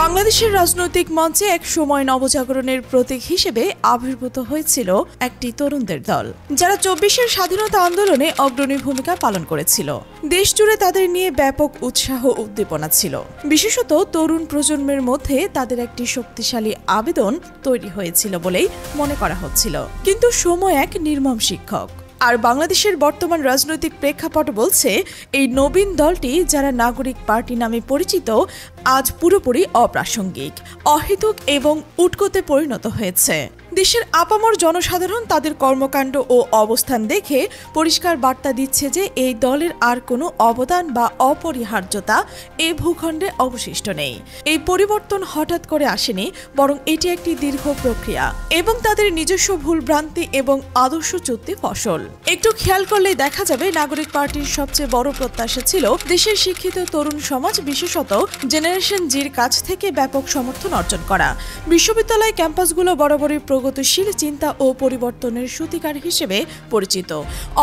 বাংলাদেশের রাজনৈতিক মঞ্চে এক সময় নবজাগরণের প্রতীক হিসেবে আবির্ভূত হয়েছিল একটি তরুণদের দল, যারা ২৪-এর স্বাধীনতা আন্দোলনে অগ্রণী ভূমিকা পালন করেছিল। দেশ জুড়ে তাদের নিয়ে ব্যাপক উৎসাহ উদ্দীপনা ছিল। বিশেষত তরুণ প্রজন্মের মধ্যে তাদের একটি শক্তিশালী আবেদন তৈরি হয়েছিল বলেই মনে করা হচ্ছিল। কিন্তু সময় এক নির্মম শিক্ষক। আর বাংলাদেশের বর্তমান রাজনৈতিক প্রেক্ষাপট বলছে, এই নবীন দলটি, যারা নাগরিক পার্টি নামে পরিচিত, আজ পুরোপুরি অপ্রাসঙ্গিক, অহেতুক এবং উটকোতে পরিণত হয়েছে। দেশের আপামর জনসাধারণ তাদের কর্মকাণ্ড ও অবস্থান দেখে পরিষ্কার বার্তা দিচ্ছে যে এই দলের আর কোনো অবদান বা অপরিহার্যতা এই ভূখণ্ডে অবশিষ্ট নেই। এই পরিবর্তন হঠাৎ করে আসেনি, বরং এটি একটি দীর্ঘ প্রক্রিয়া এবং তাদের নিজস্ব ভুলভ্রান্তি এবং আদর্শচ্যুতি ফসল। একটু খেয়াল করলেই দেখা যাবে, নাগরিক পার্টির সবচেয়ে বড় প্রত্যাশা ছিল দেশের শিক্ষিত তরুণ সমাজ, বিশেষত জেনারেশন জির কাছ থেকে ব্যাপক সমর্থন অর্জন করা। বিশ্ববিদ্যালয় ক্যাম্পাসগুলো বরাবরই প্রগতিশীল চিন্তা ও পরিবর্তনের সূতিকার হিসেবে পরিচিত,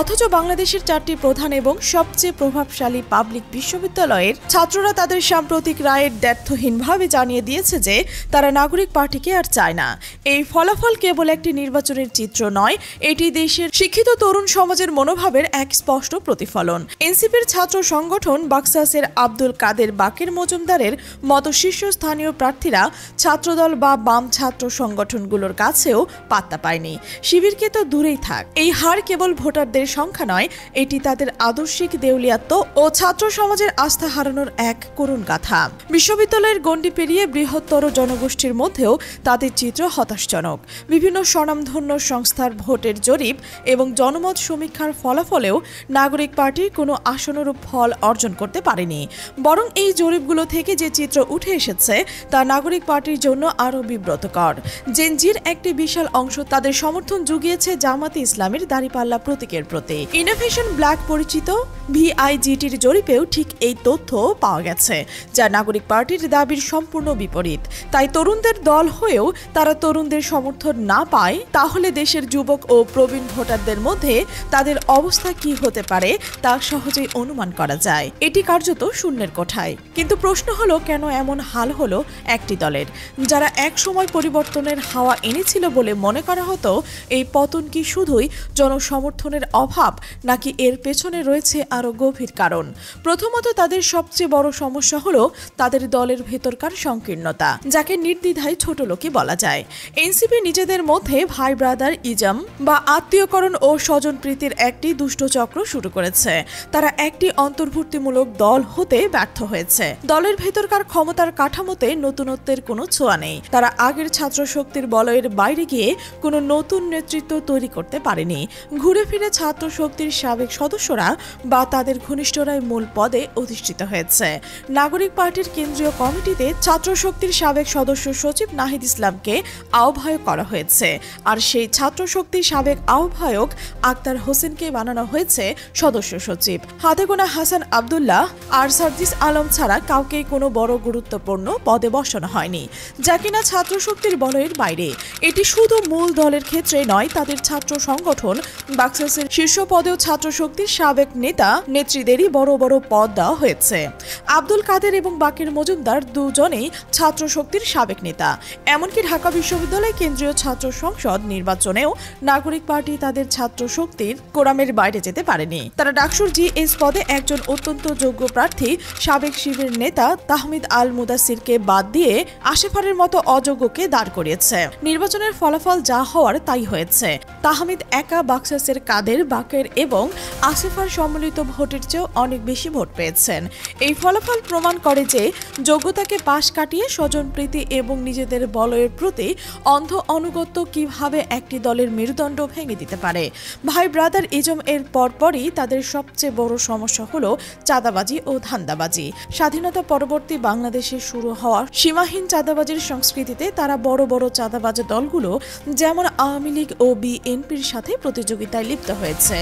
অথচ বাংলাদেশের 4টি প্রধান এবং সবচেয়ে প্রভাবশালী পাবলিক বিশ্ববিদ্যালয়ের ছাত্ররা তাদের সাম্প্রতিক রায়ের দ্ব্যর্থহীনভাবে জানিয়ে দিয়েছে যে তারা নাগরিক পার্টিকে আর চায় না। এই ফলাফল কেবল একটি নির্বাচনের চিত্র নয়, এটি দেশের শিক্ষিত তরুণ সমাজের মনোভাবের এক স্পষ্ট প্রতিফলন। এনসিপির ছাত্র সংগঠন বাকসাসের আব্দুল কাদের বাকের মজুমদারের মতো শীর্ষস্থানীয় প্রার্থীরা ছাত্রদল বা বাম ছাত্র সংগঠনগুলোর কাছেও পাত্তা পায়নি। শিবিরকে তো দূরেই থাক। এই হার কেবল ভোটারদের সংখ্যা নয়, এটি তাদের আদর্শিক দেউলিয়াত্ব ও ছাত্র সমাজের আস্থা হারানোর এক করুণ গাথা। বিশ্ববিদ্যালয়ের গণ্ডি পেরিয়ে বৃহত্তর জনগোষ্ঠীর মধ্যেও তাদের চিত্র হতাশজনক। বিভিন্ন স্বনামধন্য সংস্থার ভোটের জরিপ এবং জনমত সমীক্ষার ফলাফলেও নাগরিক পার্টির কোনো আশানুরূপ ফল অর্জন করতে পারেনি। বরং এই জরিপগুলো থেকে যে চিত্র উঠে এসেছে তা নাগরিক পার্টির জন্য আরও বিব্রতকর। জেনজির একটি বিশাল অংশ তাদের সমর্থন জুগিয়েছে জামাতে ইসলামের দাঁড়িপাল্লা প্রতীকের প্রতি। ইনোভেশন ব্ল্যাক পরিচিত ভিআইজিটির জরিপেও ঠিক এই তথ্য পাওয়া গেছে, যা নাগরিক পার্টির দাবির সম্পূর্ণ বিপরীত। তাই তরুণদের দল হয়েও তারা তরুণদের সমর্থন না পায়, তাহলে দেশের যুবক ও প্রবীণ ভোটারদের মধ্যে তাদের অবস্থা কি হতে পারে তা সহজেই অনুমান করা যায়। এটি কার্যত শূন্যের কোঠায়। কিন্তু প্রশ্ন হলো, কেন এমন হাল হলো একটি দলের, যারা এক সময় পরিবর্তনের হাওয়া এনেছিল বলে মনে করা হতো? এই পতন কি শুধুই জনসমর্থনের অভাব, নাকি এর পেছনে রয়েছে আরও গভীর কারণ? প্রথমত, তাদের সবচেয়ে বড় সমস্যা হলো তাদের দলের ভেতরকার সংকীর্ণতা, যাকে নির্দ্বিধায় ছোট লোকই বলা যায়। এনসিপি নিজেদের মধ্যে ভাই ব্রাদার ইজম বা আত্মীয়করণ ও স্বজনপ্রীতির একটি দুষ্ট চক্র শুরু করেছে। তারা একটি অন্তর্ভুক্তিমূলক দল হতে ব্যর্থ হয়েছে। দলের ভেতরকার ক্ষমতার কাঠামোতে নতুনত্বের কোনো ছোঁয়া নেই। তারা আগের ছাত্র শক্তির বলয়ের বাইরে গিয়ে কোনো নতুন নেতৃত্ব তৈরি করতে পারেনি। ঘুরে ফিরে ছাত্র শক্তির সাবেক সদস্যরা বা তাদের ঘনিষ্ঠরাই মূল পদে অধিষ্ঠিত হয়েছে। নাগরিক পার্টির কেন্দ্রীয় কমিটিতে ছাত্র শক্তির সাবেক সদস্য সচিব নাহিদ ইসলামকে আহ্বায়ক করা হয়েছে, আর সেই ছাত্র শক্তির সাবেক আহ্বায়ক আক্তার হোসেনকে বানানো হয়েছে সদস্য সচিব। হাতে গোনা হাসান আবদুল্লাহ আর সার্জিস আলম ছাড়া কাউকেই কোনো বড় গুরুত্বপূর্ণ পদে বসানো হয়নি, যা কিনা ছাত্র শক্তির বলয়ের বাইরে। এটি শুধু মূল দলের ক্ষেত্রে নয়, তাদের ছাত্র সংগঠন বাকসাসের শীর্ষ পদেও ছাত্র শক্তির সাবেক নেতা নেত্রীদেরই বড় বড় পদ দেওয়া হয়েছে। আব্দুল কাদের এবং বাকের মজুমদার দুজনেই ছাত্র শক্তির সাবেক নেতা। এমনকি ঢাকা বিশ্ববিদ্যালয় কেন্দ্রীয় ছাত্র সংসদ নির্বাচনেও নাগরিক পার্টি তাদের ছাত্র শক্তির কোরামের বাইরে যেতে পারেনি। তারা ডাকসুর জিএস পদে একজন অত্যন্ত যোগ্য প্রার্থী সাবেক শিবির নেতা তাহমিদ আল মুদাসিরকে বাদ দিয়ে আশেফারের মতো অযোগ্যকে দাঁড় করিয়েছে। নির্বাচনের ফলাফল যা হওয়ার তাই হয়েছে। তাহমিদ একা বাকসাসের কাদের, বাকের এবং আসিফার সম্মিলিত ভোটের চেয়েও অনেক বেশি ভোট পেয়েছেন। এই ফলাফল প্রমাণ করে যে যোগ্যতাকে পাশ কাটিয়ে স্বজনপ্রীতি এবং নিজেদের বলয়ের প্রতি অন্ধ অনুগত্য কিভাবে একটি দলের মেরুদণ্ড ভেঙে দিতে পারে। ভাই ব্রাদার ইজম এর পরপরই তাদের সবচেয়ে বড় সমস্যা হলো চাঁদাবাজি ও ধান্দাবাজি। স্বাধীনতা পরবর্তী বাংলাদেশে শুরু হওয়া সীমাহীন চাঁদাবাজির সংস্কৃতিতে তারা বড় বড় চাঁদাবাজ দলগুলো দলগুলো যেমন আওয়ামী লীগ ও বিএনপির সাথে প্রতিযোগিতায় লিপ্ত হয়েছে।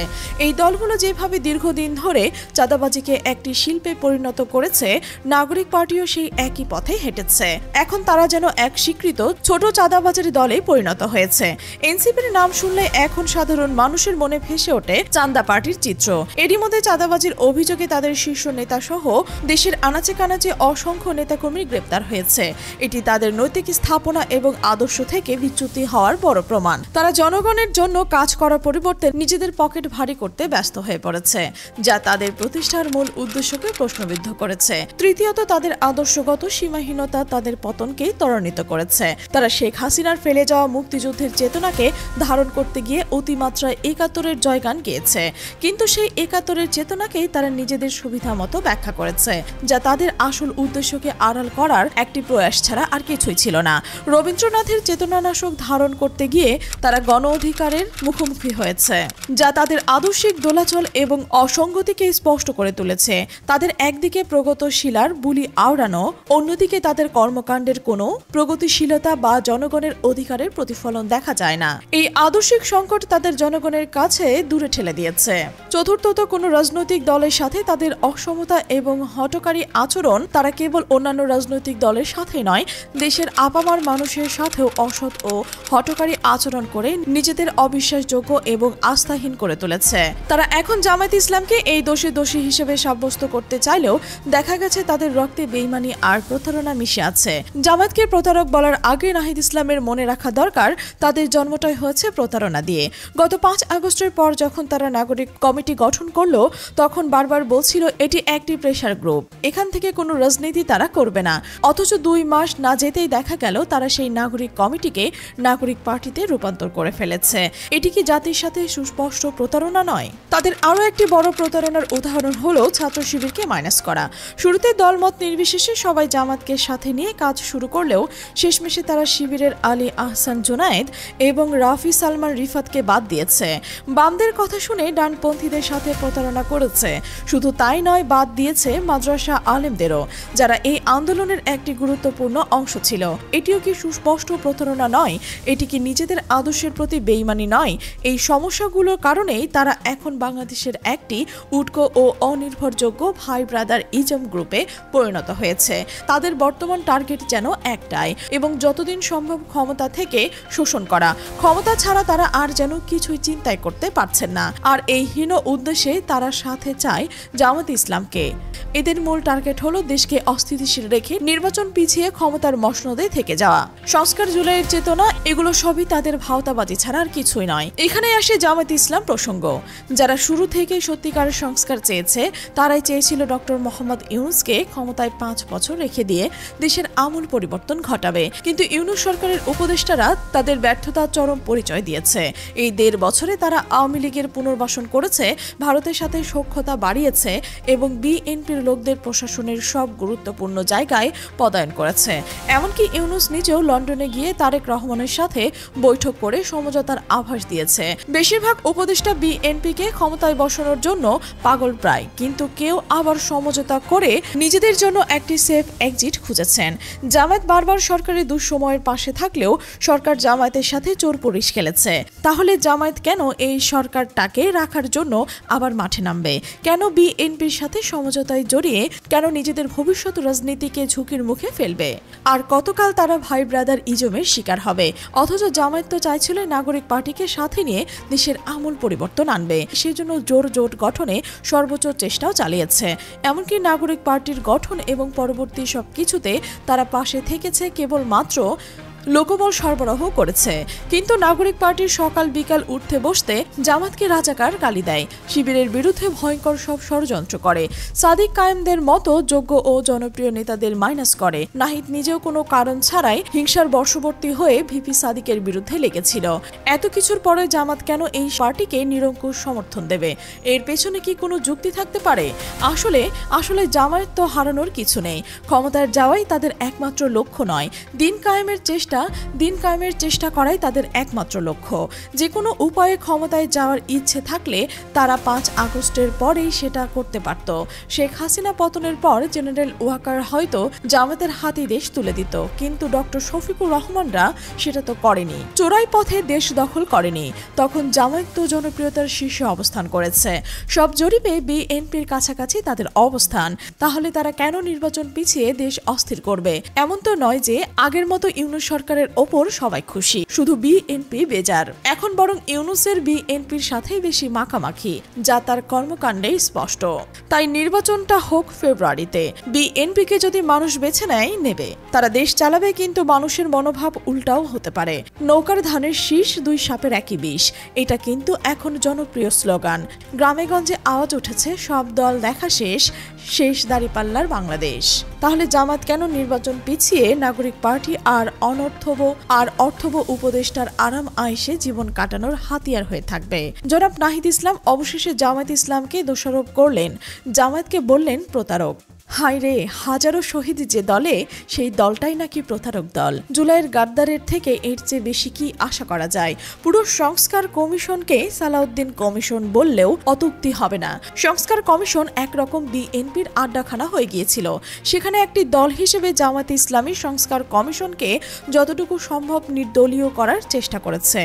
এই দলগুলো যেভাবে দীর্ঘদিন ধরে চাঁদাবাজিকে একটি শিল্পে পরিণত করেছে, নাগরিক পার্টিও সেই একই পথে হেঁটেছে। এখন তারা যেন এক স্বীকৃত ছোট চাঁদাবাজের দলে পরিণত হয়েছে। এনসিপির নাম শুনলে এখন সাধারণ মানুষের মনে ভেসে ওঠে চান্দা পার্টির চিত্র। এরই মধ্যে চাঁদাবাজির অভিযোগে তাদের শীর্ষ নেতা সহ দেশের আনাচে কানাচে অসংখ্য নেতাকর্মী গ্রেপ্তার হয়েছে। এটি তাদের নৈতিক স্থাপনা এবং আদর্শ থেকে বিচ্যুতি হওয়ার বড় প্রমাণ। তারা জনগণের জন্য কাজ করার পরিবর্তে নিজেদের পকেট ভারী করতে ব্যস্ত হয়ে পড়েছে, যা তাদের প্রতিষ্ঠার মূল উদ্দেশ্যকে প্রশ্নবিদ্ধ করেছে। তৃতীয়ত, তাদের আদর্শগত সীমাহীনতা তাদের পতনকে ত্বরান্বিত করেছে। তারা শেখ হাসিনার ফেলে যাওয়া মুক্তিযুদ্ধের চেতনাকে ধারণ করতে গিয়ে অতিমাত্রায় একাত্তরের জয়গান গেয়েছে, কিন্তু সেই একাত্তরের চেতনাকেই তারা নিজেদের সুবিধা মতো ব্যাখ্যা করেছে, যা তাদের আসল উদ্দেশ্যকে আড়াল করার একটি প্রয়াস ছাড়া আর কিছুই ছিল না। রবীন্দ্রনাথের চেতনানাশক ধারণ করতে গিয়ে তারা গণ অধিকারের মুখোমুখি হয়েছে, যা তাদের আদর্শিক দোলাচল এবং অসঙ্গতিকে স্পষ্ট করে তুলেছে। তাদের একদিকে প্রগতিশীলার বুলি আওড়ানো, অন্যদিকে তাদের কর্মকাণ্ডের কোনো প্রগতিশীলতা বা জনগণের অধিকারের প্রতিফলন দেখা যায় না। এই আদর্শিক সংকট তাদের জনগণের কাছে দূরে ঠেলে দিয়েছে। চতুর্থত, কোনো রাজনৈতিক দলের সাথে তাদের অসমতা এবং হঠকারী আচরণ তারা কেবল অন্যান্য রাজনৈতিক দলের সাথে নয়, দেশের আপামার মানুষের সাথেও অসৎ ও হঠকারী আচরণ করে নিজেদের অবিশ্বাসযোগ্য এবং আস্থাহীন করে তুলেছে। তারা এখন জামায়াত ইসলামকে এই দোষী হিসেবে সাব্যস্ত করতে চাইলেও দেখা গেছে তাদের রক্তে বেইমানি আর প্রতারণা মিশে আছে। জামায়াতকে প্রতারক বলার আগে নাহিদ ইসলামের মনে রাখা দরকার, তাদের জন্মটাই হয়েছে প্রতারণা দিয়ে। গত 5 আগস্টের পর যখন তারা নাগরিক কমিটি গঠন করলো, তখন বারবার বলছিল এটি একটি প্রেসার গ্রুপ, এখান থেকে কোনো রাজনীতি তারা করবে না। অথচ 2 মাস না যেতেই দেখা গেল তারা সেই নাগরিক কমিটিকে নাগরিক পার্টিতে রূপান্তর করে ফেলেছে। এটি কি জাতির সাথে সুস্পষ্ট প্রতারণা নয়? তাদের আরও একটি বড় প্রতারণার উদাহরণ হলো ছাত্র শিবিরকে মাইনাস করা। শুরুতে দলমত নির্বিশেষে সবাই জামাতকে সাথে নিয়ে কাজ শুরু করলেও শেষমেশে তারা শিবিরের আলী আহসান জুনায়েদ এবং রাফি সালমান রিফাতকে বাদ দিয়েছে। বামদের কথা শুনে ডানপন্থীদের সাথে প্রতারণা করেছে। শুধু তাই নয়, বাদ দিয়েছে মাদ্রাসা আলেমদেরও, যারা এই আন্দোলনের একটি গুরুত্বপূর্ণ অংশ ছিল। এটিও কি সুস্পষ্ট প্রতারণা নয়? এটি কি নিজেদের আদর্শের প্রতি বেইমানি নয়? এই সমস্যাগুলোর কারণেই তারা এখন বাংলাদেশের একটি উটকো ও অনির্ভরযোগ্য ভাই ব্রাদার ইজম গ্রুপে পরিণত হয়েছে। তাদের বর্তমান টার্গেট যেন একটাই, এবং যতদিন সম্ভব ক্ষমতা থেকে শোষণ করা। ক্ষমতা ছাড়া তারা আর যেন কিছুই চিন্তাই করতে পারছেন না। আর এই হীন উদ্দেশ্যে তারা সাথে চায় জামাত ইসলামকে। এদের মূল টার্গেট হলো দেশকে অস্থিতিশীল রেখে নির্বাচন পিছিয়ে ক্ষমতার মসনদে থেকে যাওয়া। সংস্কার জুলাইয়ের চেতনা, এগুলো সবই তাদের ভাওতাবাজি ছাড়া আর কিছুই নয়। এখানে আসে জামাত ইসলাম প্রসঙ্গ। যারা শুরু থেকে সত্যিকারের সংস্কার চেয়েছে, তারাই চেয়েছিল ডক্টর মোহাম্মদ ইউনূসকে ক্ষমতায় 5 বছর রেখে দিয়ে দেশের আমূল পরিবর্তন ঘটাবে। কিন্তু ইউনূস সরকারের উপদেষ্টারা তাদের ব্যর্থতার চরম পরিচয় দিয়েছে। এই 1.5 বছরে তারা আওয়ামী লীগের পুনর্বাসন করেছে, ভারতের সাথে সখ্যতা বাড়িয়েছে এবং বিএনপির লোকদের প্রশাসনের সব গুরুত্বপূর্ণ জায়গায় পদায়ন করেছে। এমনকি ইউনূস নিজেও লন্ডনে গিয়ে তারেক রহমানের সাথে বৈঠক করে সমঝোতার আভাস দিয়েছে। বেশিরভাগ উপদেষ্টা বিএনপিকে ক্ষমতায় বসানোর জন্য পাগল প্রায়, কিন্তু কেউ আবার সমঝোতা করে নিজেদের জন্য একটি সেফ এক্সিট খুঁজেছেন। জামায়াত বারবার সরকারের দুঃসময়ের পাশে থাকলেও সরকার জামায়াতের সাথে চোর পুলিশ খেলেছে। তাহলে জামায়াত কেন এই সরকারটাকে রাখার জন্য আবার মাঠে নামবে? কেন বিএনপির সাথে সমঝোতায় জড়িয়ে কেন নিজেদের ভবিষ্যৎ রাজনীতিকে ঝুঁকির মুখে ফেলবে? আর কতকাল তারা ভাই ব্রাদার ইজমের শিকার হবে? অথচ জামায়াত তো চাইছিল নাগরিক পার্টিকে সাথে নিয়ে দেশের আমূল পরিবর্তন আনবে। সেজন্য জোট গঠনে সর্বোচ্চ চেষ্টাও চালিয়েছে। এমনকি নাগরিক পার্টির গঠন এবং পরবর্তী সবকিছুতে তারা পাশে থেকেছে, কেবলমাত্র লোকবল সরবরাহ করেছে। কিন্তু নাগরিক পার্টির সকাল বিকাল উঠতে বসতে জামাতকে রাজাকার গালি দেয়, শিবিরের বিরুদ্ধে ভয়ঙ্কর সব ষড়যন্ত্র করে, সাদিক কায়েমদের মতো যোগ্য ও জনপ্রিয় নেতাদের মাইনাস করে। নাহিদ নিজেও কোনো কারণ ছাড়াই হিংসার বশবর্তী হয়ে ভিপি সাদিকের বিরুদ্ধে লেগেছিল। এত কিছুর পরে জামাত কেন এই পার্টিকে নিরঙ্কুশ সমর্থন দেবে? এর পেছনে কি কোনো যুক্তি থাকতে পারে? আসলে জামায়াত তো হারানোর কিছু নেই। ক্ষমতার যাওয়াই তাদের একমাত্র লক্ষ্য নয়। দিন কায়েমের চেষ্টা একটা দিন কায়েমের চেষ্টা করাই তাদের একমাত্র লক্ষ্য। যে কোনো উপায়ে ক্ষমতায় যাওয়ার ইচ্ছে থাকলে তারা 5 আগস্টের পরেই সেটা করতে পারত। শেখ হাসিনা পতনের পর জেনারেল ওয়াকার হয়তো জামাতের হাতে দেশ তুলে দিত, কিন্তু ডক্টর শফিকুর রহমানরা সেটা তো করেনি। চোরাই পথে দেশ দখল করেনি। তখন জামায়াত তো জনপ্রিয়তার শীর্ষে অবস্থান করেছে। সব জরিপে বিএনপির কাছাকাছি তাদের অবস্থান। তাহলে তারা কেন নির্বাচন পিছিয়ে দেশ অস্থির করবে? এমন তো নয় যে আগের মতো ইউনূস সরকারের ওপর সবাই খুশি, শুধু বিএনপি বেজার। এখন বরং ইউনূসের বিএনপির সাথেই বেশি মাখামাখি, যা তার কর্মকাণ্ডে স্পষ্ট। তাই নির্বাচনটা হোক ফেব্রুয়ারিতে। বিএনপিকে যদি মানুষ বেছে নেবে, তারা দেশ চালাবে, কিন্তু মানুষের মনোভাব উল্টাও হতে পারে। নৌকার ধানের শীষ, 2 সাপের একই বিষ, এটা কিন্তু এখন জনপ্রিয় স্লোগান। গ্রামে গঞ্জে আওয়াজ উঠেছে, সব দল দেখা শেষ, শেষ দাঁড়িপাল্লার বাংলাদেশ। তাহলে জামাত কেন নির্বাচন পিছিয়ে নাগরিক পার্টি আর অর্থব উপদেষ্টার আরাম আয়েশে জীবন কাটানোর হাতিয়ার হয়ে থাকবে? জনাব নাহিদ ইসলাম অবশেষে জামায়াত ইসলামকে দোষারোপ করলেন, জামায়াতকে বললেন প্রতারক। হায় রে, হাজারো শহীদ যে দলে, সেই দলটাই নাকি প্রতারক দল। জুলাইয়ের গাদ্দারের থেকে এর চেয়ে বেশি কি আশা করা যায়? পুরো সংস্কার কমিশনকে সালাউদ্দিন কমিশন বললেও অত্যুক্তি হবে না। সংস্কার কমিশন একরকম বিএনপির আড্ডাখানা হয়ে গিয়েছিল। সেখানে একটি দল হিসেবে জামায়াত ইসলামী সংস্কার কমিশনকে যতটুকু সম্ভব নির্দলীয় করার চেষ্টা করেছে।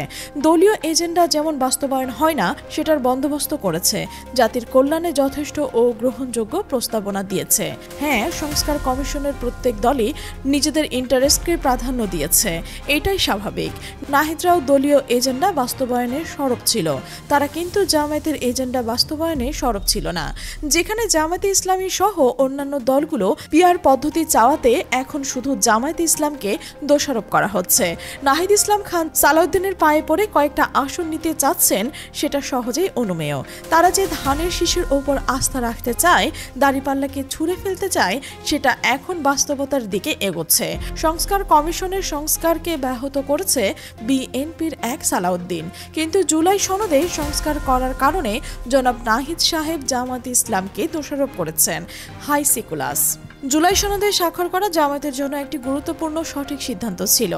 দলীয় এজেন্ডা যেমন বাস্তবায়ন হয় না, সেটার বন্দোবস্ত করেছে। জাতির কল্যাণে যথেষ্ট ও গ্রহণযোগ্য প্রস্তাবনা দিয়েছে। হ্যাঁ, সংস্কার কমিশনের প্রত্যেক দলই নিজেদের ইন্টারেস্টকে প্রাধান্য দিয়েছে, এটাই স্বাভাবিক। নাহিদরাও দলীয় এজেন্ডা বাস্তবায়নের সরব ছিল, তারা কিন্তু জামায়াতের এজেন্ডা বাস্তবায়নে সরব ছিল না। যেখানে জামায়াতে ইসলামী সহ অন্যান্য দলগুলো পিআর পদ্ধতি চাওয়াতে এখন শুধু জামায়াতে ইসলামকে দোষারোপ করা হচ্ছে। নাহিদ ইসলাম খান সালাউদ্দিনের পায়ে পড়ে কয়েকটা আসন নিতে চাচ্ছেন, সেটা সহজেই অনুমেয়। তারা যে ধানের শীষের ওপর আস্থা রাখতে চায়, দাঁড়িপাল্লাকে ছুঁড়ে ফেলতে চায়, সেটা এখন বাস্তবতার দিকে এগোচ্ছে। সংস্কার কমিশনের সংস্কারকে ব্যাহত করেছে বিএনপির এক সালাউদ্দিন, কিন্তু জুলাই সনদে সংস্কার করার কারণে জনাব নাহিদ সাহেব জামায়াত ইসলামকে দোষারোপ করেছেন। হাই সিকুলাস। জুলাই সনদে স্বাক্ষর করা জামায়াতের জন্য একটি গুরুত্বপূর্ণ সঠিক সিদ্ধান্ত ছিল।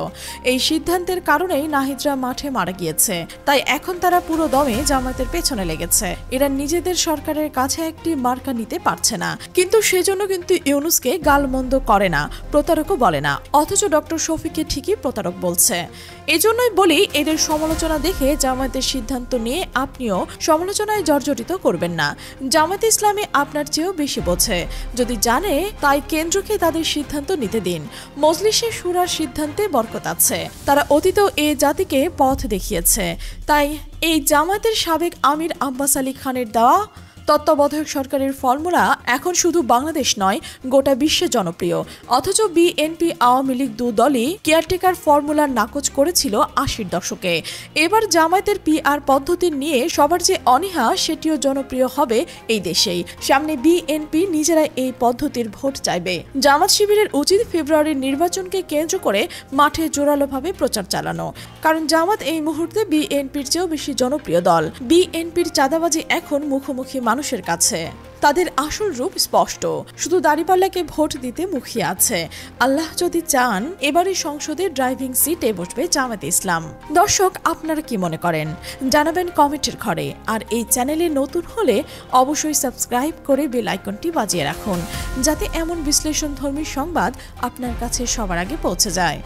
এই সিদ্ধান্তের কারণেই নাহিদরা মাঠে মারা গিয়েছে। তাই এখন তারা পুরো দমে জামায়াতের পেছনে লেগেছে। এরা নিজেদের সরকারের কাছে একটি মার্কা নিতে পারছে না, কিন্তু সেজন্য কিন্তু ইউনূসকে গালমন্দ করে না, প্রতারকও বলে না, অথচ ডক্টর শফিককে ঠিকই প্রতারক বলছে। এজন্যই বলি, এদের সমালোচনা দেখে জামায়াতের সিদ্ধান্ত নিয়ে আপনিও সমালোচনায় জর্জরিত করবেন না। জামায়াতে ইসলামী আপনার চেয়েও বেশি বোঝে। যদি জানে, তাই কেন্দ্রকে তাদের সিদ্ধান্ত নিতে দিন। মজলিসে শুরার সিদ্ধান্তে বরকত আছে। তারা অতীতেও এ জাতিকে পথ দেখিয়েছে। তাই এই জামায়াতের সাবেক আমির আব্বাস আলী খানের দেওয়া তত্ত্বাবধায়ক সরকারের ফর্মুলা এখন শুধু বাংলাদেশ নয়, গোটা বিশ্বে জনপ্রিয়। অথচ বিএনপি আওয়ামী লীগ 2 দলই কেয়ারটেকার ফর্মুলা নাকচ করেছিল 80-র দশকে। এবার জামায়াতের পিআর পদ্ধতি নিয়ে সবার যে অনীহা, সেটিও জনপ্রিয় হবে এই দেশেই। সামনে বিএনপি নিজেরাই এই পদ্ধতির ভোট চাইবে। জামাত শিবিরের উচিত ফেব্রুয়ারির নির্বাচনকে কেন্দ্র করে মাঠে জোরালোভাবে প্রচার চালানো, কারণ জামাত এই মুহূর্তে বিএনপির চেয়েও বেশি জনপ্রিয় দল। বিএনপির চাঁদাবাজি এখন মুখোমুখি মানুষের কাছে। তাদের আসল রূপ স্পষ্ট, শুধু দাঁড়িপাল্লাকে ভোট দিতে মুখিয়ে আছে। আল্লাহ যদি চান, এবারে সংসদে ড্রাইভিং সিটে বসবে জামায়াতে ইসলাম। দর্শক, আপনারা কি মনে করেন জানাবেন কমেন্টের ঘরে। আর এই চ্যানেলে নতুন হলে অবশ্যই সাবস্ক্রাইব করে বেল আইকনটি বাজিয়ে রাখুন, যাতে এমন বিশ্লেষণধর্মী সংবাদ আপনার কাছে সবার আগে পৌঁছে যায়।